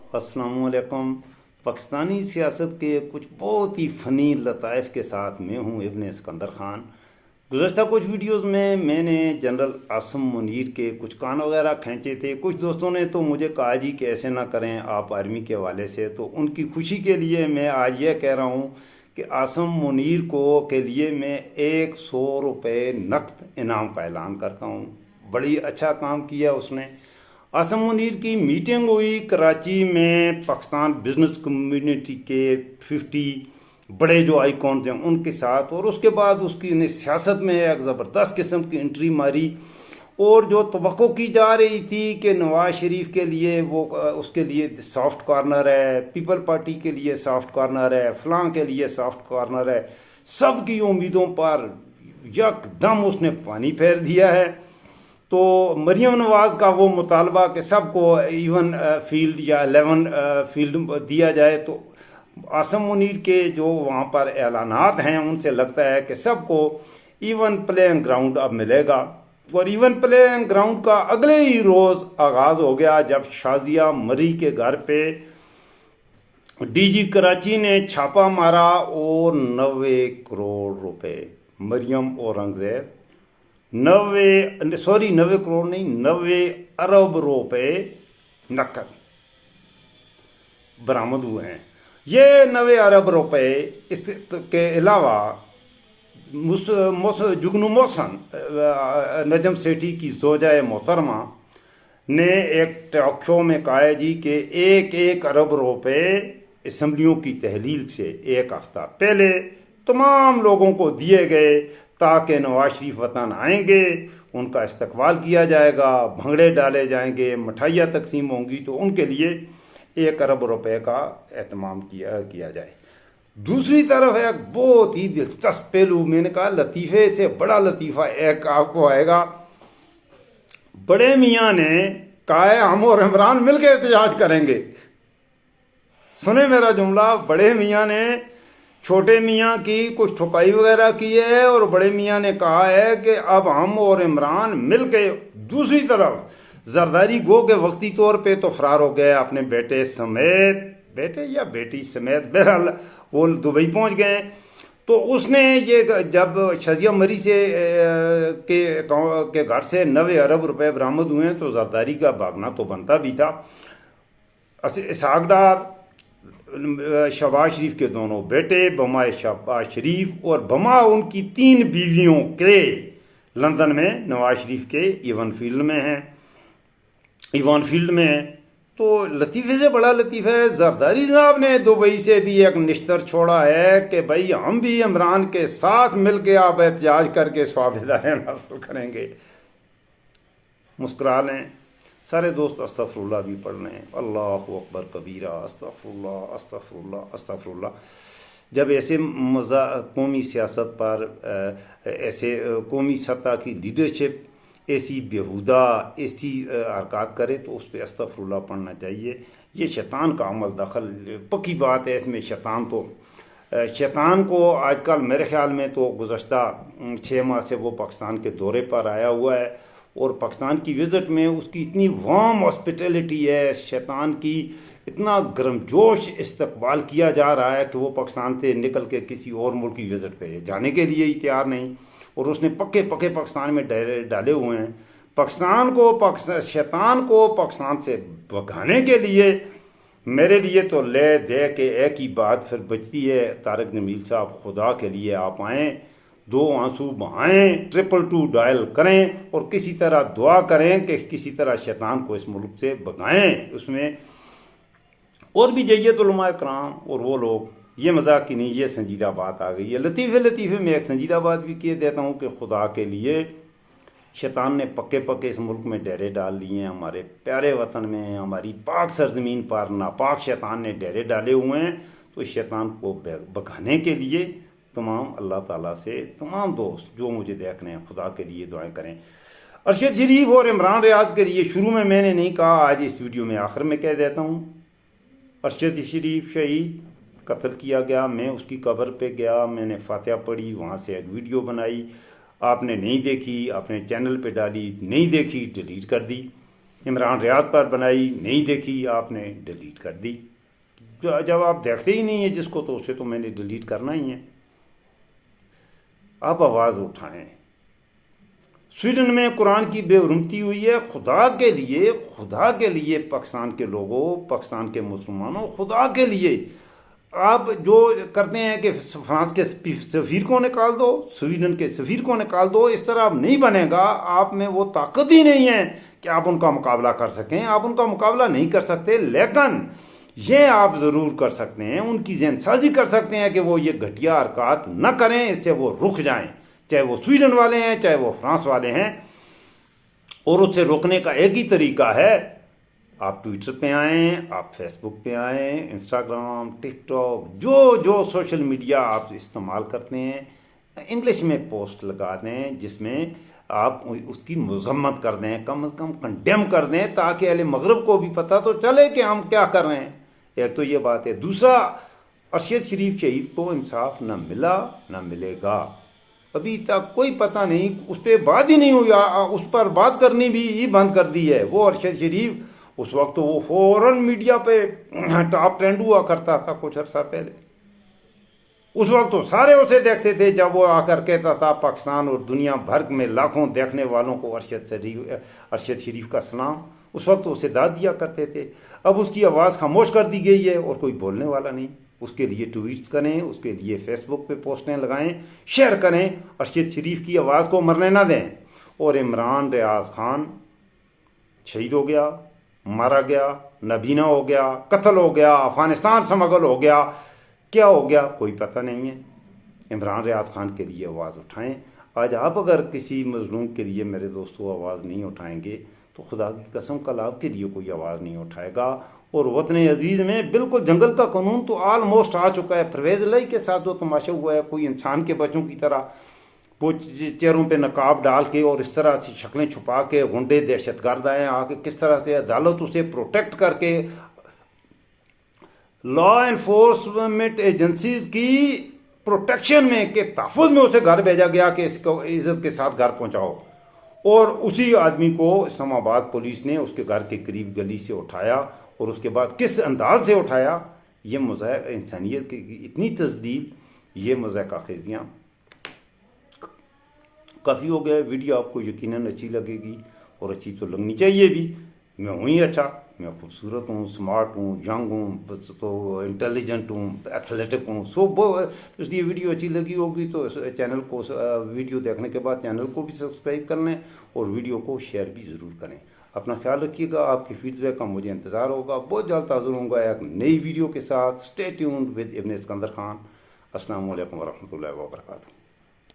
अस्सलामुअलैकुम। पाकिस्तानी सियासत के कुछ बहुत ही फ़नी लताइफ के साथ मैं हूँ इब्न सिकंदर ख़ान। गुज़श्ता कुछ वीडियोस में मैंने जनरल आसिम मुनीर के कुछ कान वगैरह खींचे थे। कुछ दोस्तों ने तो मुझे कहा जी कि ऐसे ना करें आप आर्मी के हवाले से, तो उनकी खुशी के लिए मैं आज यह कह रहा हूँ कि आसिम मुनीर को के लिए मैं 100 रुपये नकद इनाम का ऐलान करता हूँ। बड़ी अच्छा काम किया उसने। आसिम मुनीर की मीटिंग हुई कराची में पाकिस्तान बिजनेस कम्युनिटी के 50 बड़े जो आइकॉन्स हैं उनके साथ, और उसके बाद उसकी ने सियासत में एक ज़बरदस्त किस्म की एंट्री मारी। और जो तवक्को की जा रही थी कि नवाज शरीफ के लिए वो उसके लिए सॉफ्ट कॉर्नर है, पीपल पार्टी के लिए सॉफ्ट कॉर्नर है, फलां के लिए सॉफ्ट कॉर्नर है, सब की उम्मीदों पर यकदम उसने पानी फेर दिया है। तो मरियम नवाज का वो मुतालबा कि सबको इवन फील्ड या 11 फील्ड दिया जाए, तो आसिम मुनीर के जो वहाँ पर ऐलानात हैं उनसे लगता है कि सबको इवन प्लेइंग ग्राउंड अब मिलेगा। और इवन प्लेइंग ग्राउंड का अगले ही रोज़ आगाज़ हो गया जब शाजिया मरी के घर पे डीजी कराची ने छापा मारा और 90 करोड़ रुपए मरियम औरंगजेब 90 करोड़ नहीं, 90 अरब रुपए नकद बरामद हुए हैं। ये 90 अरब रुपए इसके अलावा जुगनू मोहसन नजम सेठी की जोजा मोहतरमा ने एक टॉक शो में कहा है जी कि 1 अरब रुपए असम्बलियों की तहलील से एक हफ्ता पहले तमाम लोगों को दिए गए ताकि नवाज शरीफ वतन आएंगे, उनका इस्तकबाल किया जाएगा, भंगड़े डाले जाएंगे, मिठाइयाँ तकसीम होंगी, तो उनके लिए 1 अरब रुपए का एहतमाम किया जाए। दूसरी तरफ एक बहुत ही दिलचस्प पहलू, मैंने कहा लतीफ़े से बड़ा लतीफ़ा एक आपको आएगा। बड़े मियाँ ने कहा है हम और इमरान मिलकर एहतजाज करेंगे। सुने मेरा जुमला, बड़े मियाँ ने छोटे मियाँ की कुछ ठुकाई वगैरह की है और बड़े मियाँ ने कहा है कि अब हम और इमरान मिलके। दूसरी तरफ जरदारी गो के वक्ती तौर पे तो फरार हो गए अपने बेटे समेत, बेटे या बेटी समेत, बहरहाल वो दुबई पहुंच गए। तो उसने ये जब शाजिया मरी से के घर से 90 अरब रुपए बरामद हुए तो जरदारी का भागना तो बनता भी था। इसहाक डार शहबाज शरीफ के दोनों बेटे, बमा शहबाज शरीफ और बमा उनकी 3 बीवियों के लंदन में नवाज शरीफ के इवन फील्ड में है। तो लतीफ़े से बड़ा लतीफ़ा है, जरदारी साहब ने दुबई से भी एक निश्तर छोड़ा है कि भाई हम भी इमरान के साथ मिलकर आप एहतजाज करके स्वाभिदान हासिल करेंगे। मुस्कुरा लें सारे दोस्त, अस्तगफुरुल्लाह भी पढ़ लें, अल्लाहु अकबर कबीरा, अस्तगफुरुल्लाह अस्तगफुरुल्लाह अस्तगफुरुल्लाह। जब ऐसे कौमी सियासत पर ऐसे कौमी सतह की लीडरशिप ऐसी बेहुदा ऐसी हरकत करे तो उस पर अस्तगफुरुल्लाह पढ़ना चाहिए। ये शैतान का अमल दखल पक्की बात है इसमें। शैतान को आजकल मेरे ख्याल में तो गुज़श्ता 6 माह से वो पाकिस्तान के दौरे पर आया हुआ है और पाकिस्तान की विज़िट में उसकी इतनी वार्म हॉस्पिटलिटी है, शैतान की इतना गर्मजोश इस्तकबाल किया जा रहा है कि वो पाकिस्तान से निकल के किसी और मुल्क की विज़िट पे जाने के लिए ही तैयार नहीं। और उसने पक्के पाकिस्तान में डाले हुए हैं। शैतान को पाकिस्तान से भगाने के लिए मेरे लिए तो ले दे के एक ही बात फिर बचती है, तारक जमील साहब खुदा के लिए आप आएँ, 2 आंसू बहाएं, 222 डायल करें और किसी तरह दुआ करें कि किसी तरह शैतान को इस मुल्क से भगाएं। उसमें और भी जय्यत उलमा कराम और वो लोग, ये मजाक की नहीं, ये संजीदा बात आ गई है। लतीफ़े में एक संजीदा बात भी कह देता हूँ कि खुदा के लिए शैतान ने पक्के इस मुल्क में डेरे डाल लिए हैं, हमारे प्यारे वतन में, हमारी पाक सरजमीन पर नापाक शैतान ने डेरे डाले हुए हैं। तो शैतान को भगाने के लिए तमाम अल्लाह ताला से तमाम दोस्त जो मुझे देख रहे हैं खुदा के लिए दुआएं करें। अरशद शरीफ और इमरान रियाज के लिए शुरू में मैंने नहीं कहा, आज इस वीडियो में आखिर में कह देता हूँ। अरशद शरीफ शहीद कत्ल किया गया, मैं उसकी कब्र पे गया, मैंने फातिहा पढ़ी, वहाँ से एक वीडियो बनाई, आपने नहीं देखी, आपने चैनल पे डाली, नहीं देखी, डिलीट कर दी। इमरान रियाज पर बनाई, नहीं देखी आपने, डिलीट कर दी। जब आप देखते ही नहीं है जिसको, तो उसे तो मैंने डिलीट करना ही है। आप आवाज़ उठाएं। स्वीडन में कुरान की बेहुरमती हुई है। खुदा के लिए पाकिस्तान के लोगों, पाकिस्तान के मुसलमानों, खुदा के लिए आप जो करते हैं कि फ्रांस के सफीर को निकाल दो, स्वीडन के सफीर को निकाल दो, इस तरह अब नहीं बनेगा। आप में वो ताकत ही नहीं है कि आप उनका मुकाबला कर सकें। आप उनका मुकाबला नहीं कर सकते, लेकिन ये आप ज़रूर कर सकते हैं, उनकी जहनसाजी कर सकते हैं कि वो ये घटिया हरकत न करें, इससे वो रुक जाएं, चाहे वो स्वीडन वाले हैं, चाहे वो फ्रांस वाले हैं। और उससे रोकने का एक ही तरीका है, आप ट्विटर पे आएँ, आप फेसबुक पे आएँ, इंस्टाग्राम, टिकटॉक, जो सोशल मीडिया आप इस्तेमाल करते हैं, इंग्लिश में पोस्ट लगा दें जिसमें आप उसकी मजम्मत कर दें, कम से कम कंडेम कर दें, ताकि अहले मगरब को भी पता तो चले कि हम क्या कर रहे हैं। एक तो ये बात है। दूसरा, अरशद शरीफ शहीद को इंसाफ न मिला न मिलेगा। अभी तक कोई पता नहीं, उस पर बात ही नहीं हुई, उस पर बात करनी भी ही बंद कर दी है। वो अरशद शरीफ उस वक्त तो वो फौरन मीडिया पे टॉप ट्रेंड हुआ करता था कुछ अर्सा पहले। उस वक्त तो सारे उसे देखते थे जब वो आकर कहता था पाकिस्तान और दुनिया भर में लाखों देखने वालों को अरशद शरीफ का सलाम। उस वक्त तो उसे दाद दिया करते थे। अब उसकी आवाज़ खामोश कर दी गई है और कोई बोलने वाला नहीं। उसके लिए ट्वीट्स करें, उसके लिए फेसबुक पे पोस्टें लगाएं, शेयर करें, अरशद शरीफ की आवाज़ को मरने ना दें। और इमरान रियाज खान शहीद हो गया, मारा गया, नबीना हो गया, कत्ल हो गया, अफगानिस्तान स्मगल हो गया, क्या हो गया कोई पता नहीं है। इमरान रियाज खान के लिए आवाज़ उठाएं। आज आप अगर किसी मजलूम के लिए मेरे दोस्तों आवाज़ नहीं उठाएंगे तो खुदा की कसम कल आपके लिए कोई आवाज़ नहीं उठाएगा। और वतन अजीज़ में बिल्कुल जंगल का कानून तो ऑलमोस्ट आ चुका है। परवेज़ इलाही के साथ जो तमाशा हुआ है, कोई इंसान के बच्चों की तरह वो चेहरों पे नकाब डाल के और इस तरह से शक्लें छुपा के गुंडे दहशतगर्द आए आके किस तरह से अदालत उसे प्रोटेक्ट करके लॉ एनफोर्समेंट एजेंसीज की प्रोटेक्शन में के तहफ़्फ़ुज़ में उसे घर भेजा गया कि इसको इज्जत के साथ घर पहुंचाओ। और उसी आदमी को इस्लामाबाद पुलिस ने उसके घर के करीब गली से उठाया और उसके बाद किस अंदाज से उठाया, ये मज़ाक़ इंसानियत की इतनी तस्दीक, ये मज़ाक़ खेजियाँ काफ़ी हो गया। वीडियो आपको यकीनन अच्छी लगेगी और अच्छी तो लगनी चाहिए भी। मैं हूँ ही अच्छा, मैं खूबसूरत हूँ, स्मार्ट हूँ, यंग हूँ, तो इंटेलिजेंट हूँ, एथलेटिक हूँ। तो इसलिए वीडियो अच्छी लगी होगी तो चैनल को, वीडियो देखने के बाद चैनल को भी सब्सक्राइब कर लें और वीडियो को शेयर भी ज़रूर करें। अपना ख्याल रखिएगा। आपकी फीडबैक का मुझे इंतज़ार होगा। बहुत जल्द हाज़िर होऊंगा एक नई वीडियो के साथ। Stay tuned with ibn Iskander Khan. अस्सलामु अलैकुम वरहमतुल्लाहि वबरकातुहू।